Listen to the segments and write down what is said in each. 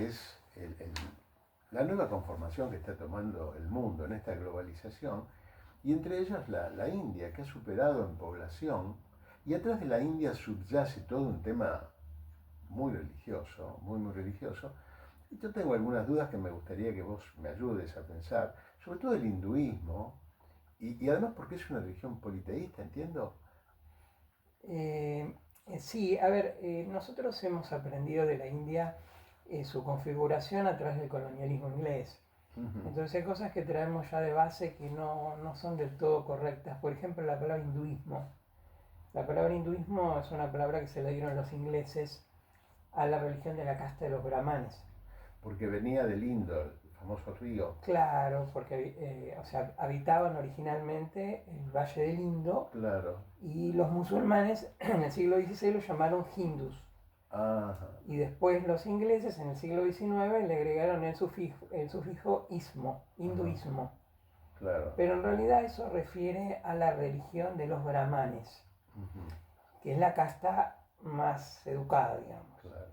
es la nueva conformación que está tomando el mundo en esta globalización, y entre ellas la India, que ha superado en población, y atrás de la India subyace todo un tema muy religioso, muy religioso. Y yo tengo algunas dudas que me gustaría que vos me ayudes a pensar, sobre todo el hinduismo, y además porque es una religión politeísta, ¿entiendo? Sí, a ver, nosotros hemos aprendido de la India su configuración a través del colonialismo inglés. Ujú. Entonces hay cosas que traemos ya de base que no son del todo correctas. Por ejemplo, la palabra hinduismo. La palabra hinduismo es una palabra que se le dieron los ingleses a la religión de la casta de los brahmanes. Porque venía del Indo, el famoso río. Claro, porque o sea, habitaban originalmente el Valle del Indo Claro. y los musulmanes en el siglo XVI los llamaron hindus. Ajá. Y después los ingleses en el siglo XIX le agregaron el sufijo ismo, Ajá. hinduismo. Claro. Pero en realidad eso refiere a la religión de los brahmanes, Ujú. que es la casta más educada, digamos. Claro.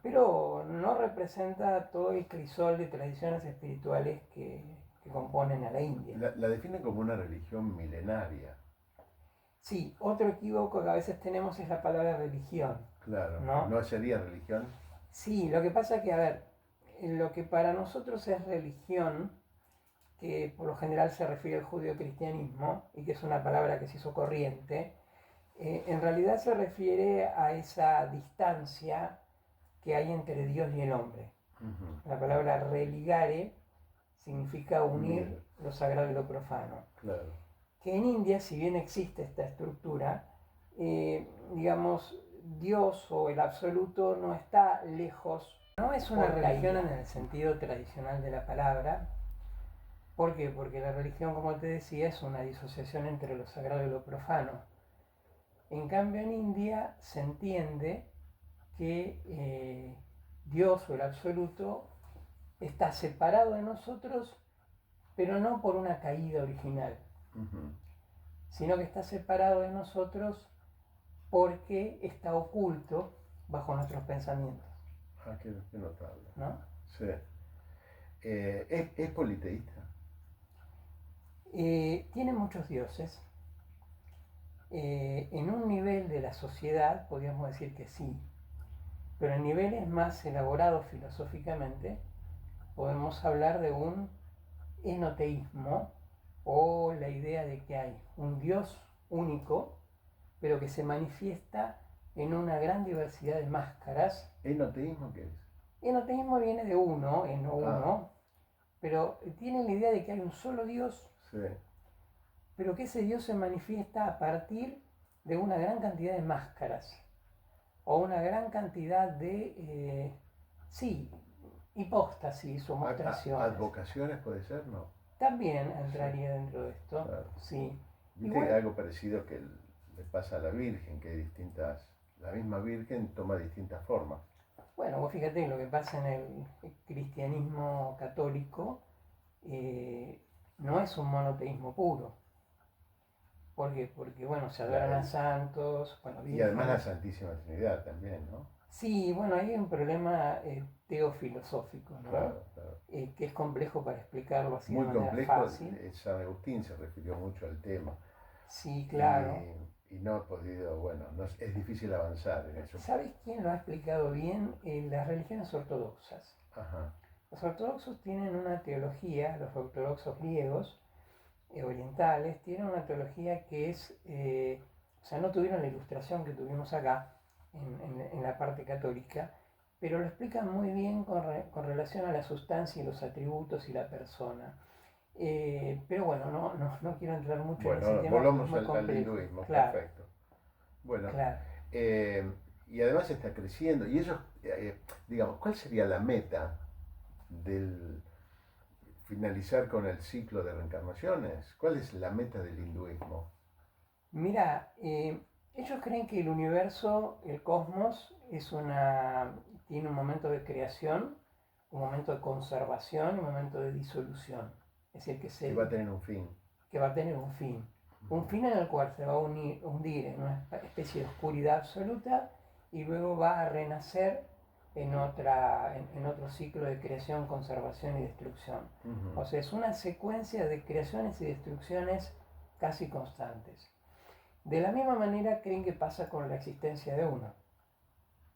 Pero no representa todo el crisol de tradiciones espirituales que componen a la India. La definen como una religión milenaria. Sí, otro equívoco que a veces tenemos es la palabra religión, Claro. ¿no? ¿No sería religión? Sí, lo que pasa que, a ver, lo que para nosotros es religión, que por lo general se refiere al judeocristianismo, y que es una palabra que se hizo corriente, en realidad se refiere a esa distancia que hay entre Dios y el hombre. Ujú. La palabra religare significa Unir. unir lo sagrado y lo profano. Claro. Que en India, si bien existe esta estructura, digamos, Dios o el absoluto no está lejos. No es una religión en el sentido tradicional de la palabra. ¿Por qué? Porque la religión, como te decía, es una disociación entre lo sagrado y lo profano. En cambio, en India se entiende que Dios o el absoluto está separado de nosotros, pero no por una caída original, Ujú. sino que está separado de nosotros porque está oculto bajo nuestros pensamientos, Ah, qué notable. ¿no? Sí. Es politeísta. Tiene muchos dioses. En un nivel de la sociedad podríamos decir que sí, pero en niveles más elaborados filosóficamente podemos hablar de un enoteísmo o la idea de que hay un Dios único, pero que se manifiesta en una gran diversidad de máscaras. ¿Enoteísmo qué es? Enoteísmo viene de uno, eno Ah, uno, pero tiene la idea de que hay un solo Dios, sí. pero que ese Dios se manifiesta a partir de una gran cantidad de máscaras o una gran cantidad de, sí, hipóstasis o mostraciones. Advocaciones puede ser, ¿no? También Sí, entraría dentro de esto, claro. sí. Viste que Igual, algo parecido que le pasa a la Virgen, que hay distintas, la misma Virgen toma distintas formas. bueno, vos fíjate lo que pasa en el cristianismo católico, eh, no es un monoteísmo puro. ¿Por qué? Porque, bueno, se La- adoran a el- santos, bueno, y además la vírgenes. Santísima Trinidad también, ¿no? Sí, bueno, hay un problema teofilosófico, ¿no? Claro, claro. Que es complejo para explicarlo así de Muy manera complejo, fácil. San Agustín se refirió mucho al tema Sí, claro. y, y no ha podido, bueno, es difícil avanzar en eso. ¿Sabes quién lo ha explicado bien? Las religiones ortodoxas. Ajá, Los ortodoxos tienen una teología, los ortodoxos griegos, orientales, tienen una teología que es, o sea, no tuvieron la ilustración que tuvimos acá en la parte católica, pero lo explican muy bien con relación a la sustancia y los atributos y la persona. Pero bueno, no quiero entrar mucho en ese bueno, tema porque es volvamos muy al complejo. hinduismo, Claro, perfecto. Bueno, claro. y además está creciendo. Y ellos, digamos, ¿cuál sería la meta del finalizar con el ciclo de reencarnaciones? ¿Cuál es la meta del hinduismo? Mira, ellos creen que el universo, el cosmos, tiene un momento de creación, un momento de conservación y un momento de disolución. Es decir, Y va a tener un fin. que va a tener un fin. Un fin en el cual se va a hundir en una especie de oscuridad absoluta y luego va a renacer en otro ciclo de creación, conservación y destrucción. O sea, es una secuencia de creaciones y destrucciones casi constantes. De la misma manera creen que pasa con la existencia de uno,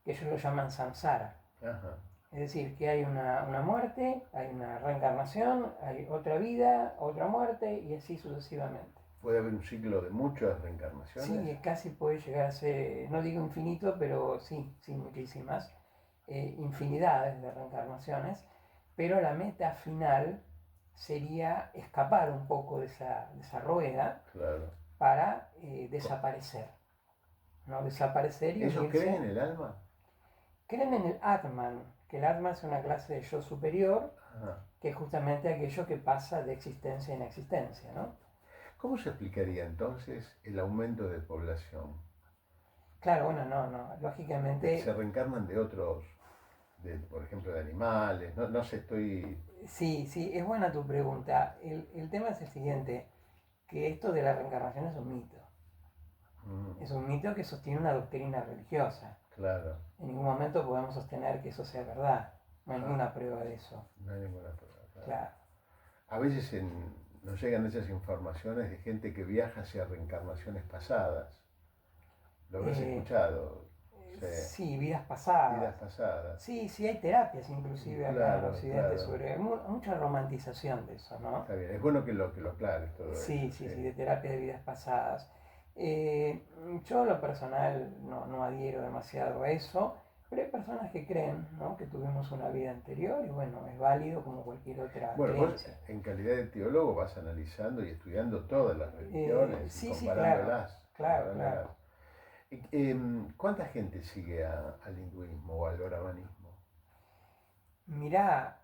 que ellos lo llaman samsara. Ajá. Es decir, que hay una muerte, hay una reencarnación, hay otra vida, otra muerte y así sucesivamente. ¿Puede haber un ciclo de muchas reencarnaciones? Sí, casi puede llegar a ser, no digo infinito, pero sí, muchísimas, infinidades de reencarnaciones, pero la meta final sería escapar un poco de esa rueda, claro, para desaparecer, ¿no? Desaparecer y ¿ellos unirse. creen en el alma? Creen en el Atman, que el Atman es una clase de yo superior, Ajá. que es justamente aquello que pasa de existencia en existencia, ¿no? ¿Cómo se explicaría entonces el aumento de población? Claro, bueno, no, lógicamente... ¿Se reencarnan de otros, por ejemplo, de animales? No sé, estoy... Sí, es buena tu pregunta. El tema es el siguiente, que esto de la reencarnación es un mito. Es un mito que sostiene una doctrina religiosa. Claro. En ningún momento podemos sostener que eso sea verdad. No hay ninguna prueba de eso. No hay ninguna prueba. Claro. A veces nos llegan esas informaciones de gente que viaja hacia reencarnaciones pasadas. ¿Lo habrás escuchado? Sí, vidas pasadas. Vidas pasadas. Sí, hay terapias inclusive acá en Occidente sobre mucha romantización de eso, ¿no? Está bien, es bueno que lo aclares todo eso. Sí, de terapia de vidas pasadas. Yo, en lo personal, no adhiero demasiado a eso, pero hay personas que creen, ¿no?, que tuvimos una vida anterior y bueno, es válido como cualquier otra creencia. Vos, en calidad de teólogo, vas analizando y estudiando todas las religiones y comparándolas. Claro. ¿Cuánta gente sigue al hinduismo o al brahmanismo? Mirá,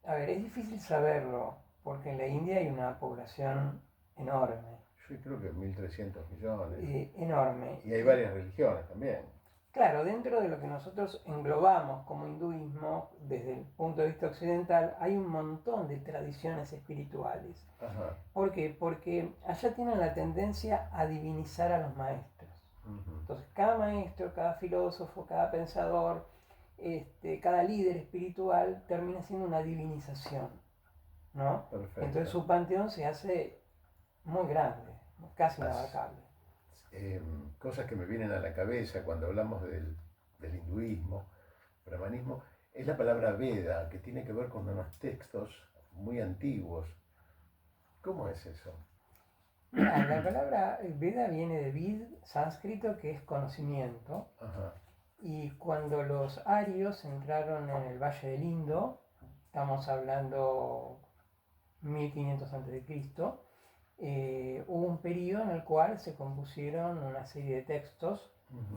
a ver, es difícil saberlo, porque en la India hay una población enorme. Yo creo que 1.300 millones. Enorme. Y hay varias religiones también. Claro, dentro de lo que nosotros englobamos como hinduismo, desde el punto de vista occidental, hay un montón de tradiciones espirituales. Ajá. ¿Por qué? Porque allá tienen la tendencia a divinizar a los maestros. Entonces, cada maestro, cada filósofo, cada pensador, cada líder espiritual termina siendo una divinización, ¿no? Perfecto. Entonces su panteón se hace muy grande, casi inabarcable. Cosas que me vienen a la cabeza cuando hablamos del hinduismo, brahmanismo, es la palabra Veda, que tiene que ver con unos textos muy antiguos. ¿Cómo es eso? Mira, la palabra Veda viene de Vid, sánscrito, que es conocimiento. Ajá. Y cuando los arios entraron en el Valle del Indo, estamos hablando 1500 a.C., hubo un periodo en el cual se compusieron una serie de textos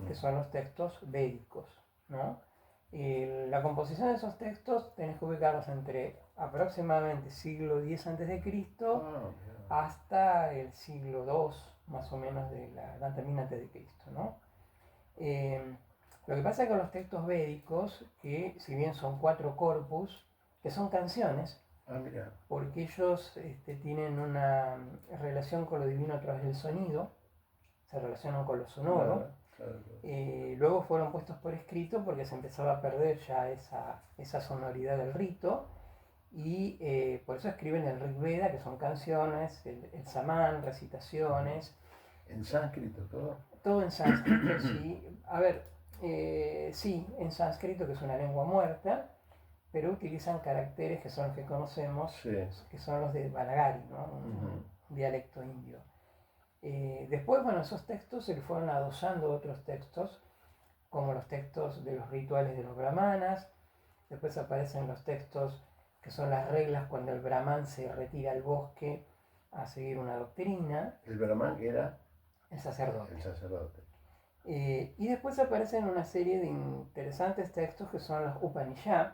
que son los textos védicos, ¿no? La composición de esos textos tenés que ubicarlos entre aproximadamente siglo X a.C. Hasta el siglo II, más o menos, de la Edad Terminante de Cristo, ¿no? Lo que pasa con los textos védicos, que si bien son 4 corpus, que son canciones, porque ellos tienen una relación con lo divino a través del sonido, se relacionan con lo sonoro. Claro. Luego fueron puestos por escrito porque se empezaba a perder ya esa sonoridad del rito, y por eso escriben el Rig Veda, que son canciones, el Samán, recitaciones. ¿En sánscrito todo? Todo en sánscrito, sí. A ver, sí, en sánscrito, que es una lengua muerta, pero utilizan caracteres que son los que conocemos, que son los de Balagari, ¿no? Un dialecto indio. Después, bueno, esos textos se le fueron adosando otros textos, como los textos de los rituales de los brahmanas. Después aparecen los textos que son las reglas cuando el brahman se retira al bosque a seguir una doctrina. ¿El brahman era? El sacerdote. El sacerdote. Y después aparecen una serie de interesantes textos que son los Upanishad,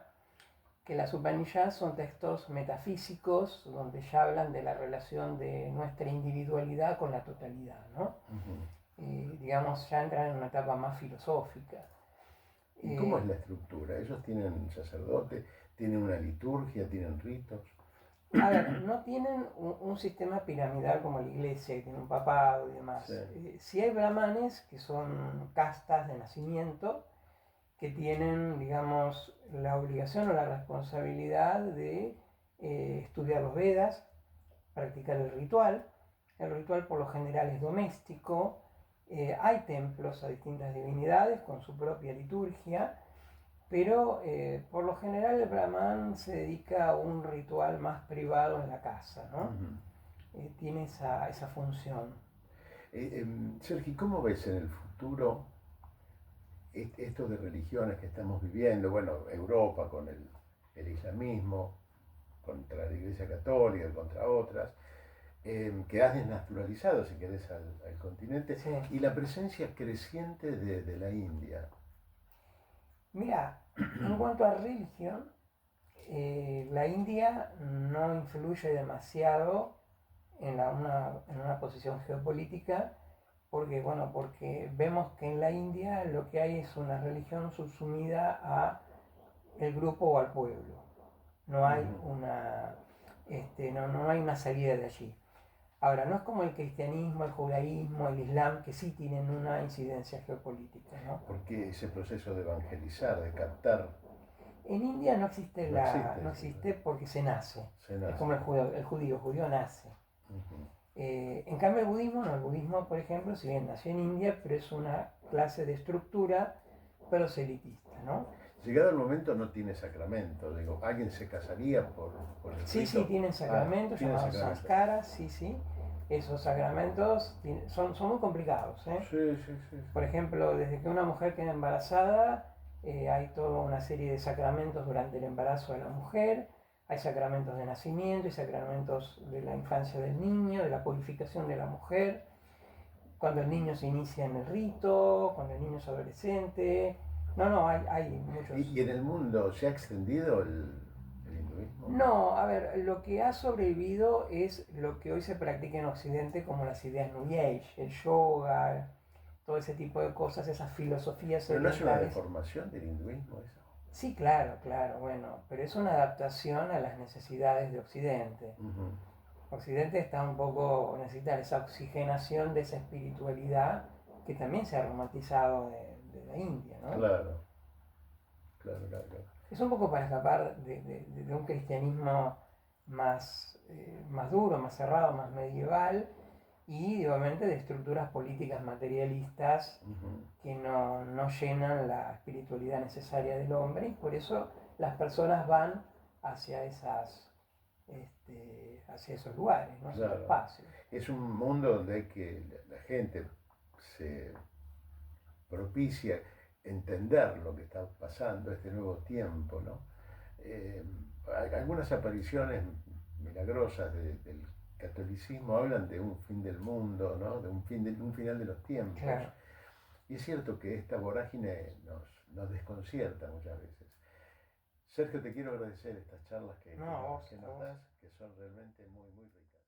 que las Upanishads son textos metafísicos donde ya hablan de la relación de nuestra individualidad con la totalidad, ¿no? Digamos, ya entran en una etapa más filosófica. ¿Y cómo es la estructura? ¿Ellos tienen un sacerdote, tienen una liturgia, tienen ritos? A ver, no tienen un sistema piramidal como la iglesia, que tiene un papado y demás. Sí hay brahmanes, que son castas de nacimiento, que tienen, digamos, la obligación o la responsabilidad de estudiar los Vedas, practicar el ritual. El ritual por lo general es doméstico. Hay templos a distintas divinidades con su propia liturgia, pero por lo general el brahman se dedica a un ritual más privado en la casa, ¿no? Tiene esa función. Sergi, ¿cómo ves en el futuro esto de religiones que estamos viviendo? Bueno, Europa con el islamismo, contra la Iglesia Católica, contra otras, que has desnaturalizado, si querés, al continente, Sí. y la presencia creciente de la India. Mira, en cuanto a religión, la India no influye demasiado en una posición geopolítica, porque vemos que en la India lo que hay es una religión subsumida a el grupo o al pueblo. No hay no hay una salida de allí. Ahora, no es como el cristianismo, el judaísmo, el islam, que sí tienen una incidencia geopolítica, ¿no? Porque ese proceso de evangelizar, de captar... En India no existe porque se nace. Es como el judío nace. En cambio el budismo, por ejemplo, si bien nació en India, pero es una clase de estructura proselitista, ¿no? Llegado el momento no tiene sacramento, digo, ¿alguien se casaría por el rito? Sí, tienen sacramentos llamados sanskaras, sí. Esos sacramentos son muy complicados, ¿eh? Sí. Por ejemplo, desde que una mujer queda embarazada, hay toda una serie de sacramentos durante el embarazo de la mujer, hay sacramentos de nacimiento, hay sacramentos de la infancia del niño, de la purificación de la mujer, cuando el niño se inicia en el rito, cuando el niño es adolescente. Hay muchos. ¿Y en el mundo se ha extendido el hinduismo? No, a ver, lo que ha sobrevivido es lo que hoy se practica en Occidente como las ideas New Age, el yoga, todo ese tipo de cosas, esas filosofías ¿Pero no es una orientales. deformación del hinduismo eso? Sí, claro, bueno, pero es una adaptación a las necesidades de Occidente. Occidente está necesita esa oxigenación de esa espiritualidad que también se ha romantizado de la India, ¿no? Claro. Es un poco para escapar de un cristianismo más duro, más cerrado, más medieval, y obviamente de estructuras políticas materialistas que no llenan la espiritualidad necesaria del hombre, y por eso las personas van hacia hacia esos lugares, ¿no? Hacia esos espacios. Es un mundo donde la gente se propicia entender lo que está pasando, este nuevo tiempo, ¿no? Algunas apariciones milagrosas del catolicismo hablan de un fin del mundo, ¿no? De un final de los tiempos. Claro. Y es cierto que esta vorágine nos desconcierta muchas veces. Sergio, te quiero agradecer estas charlas que nos das, que son realmente muy, muy ricas.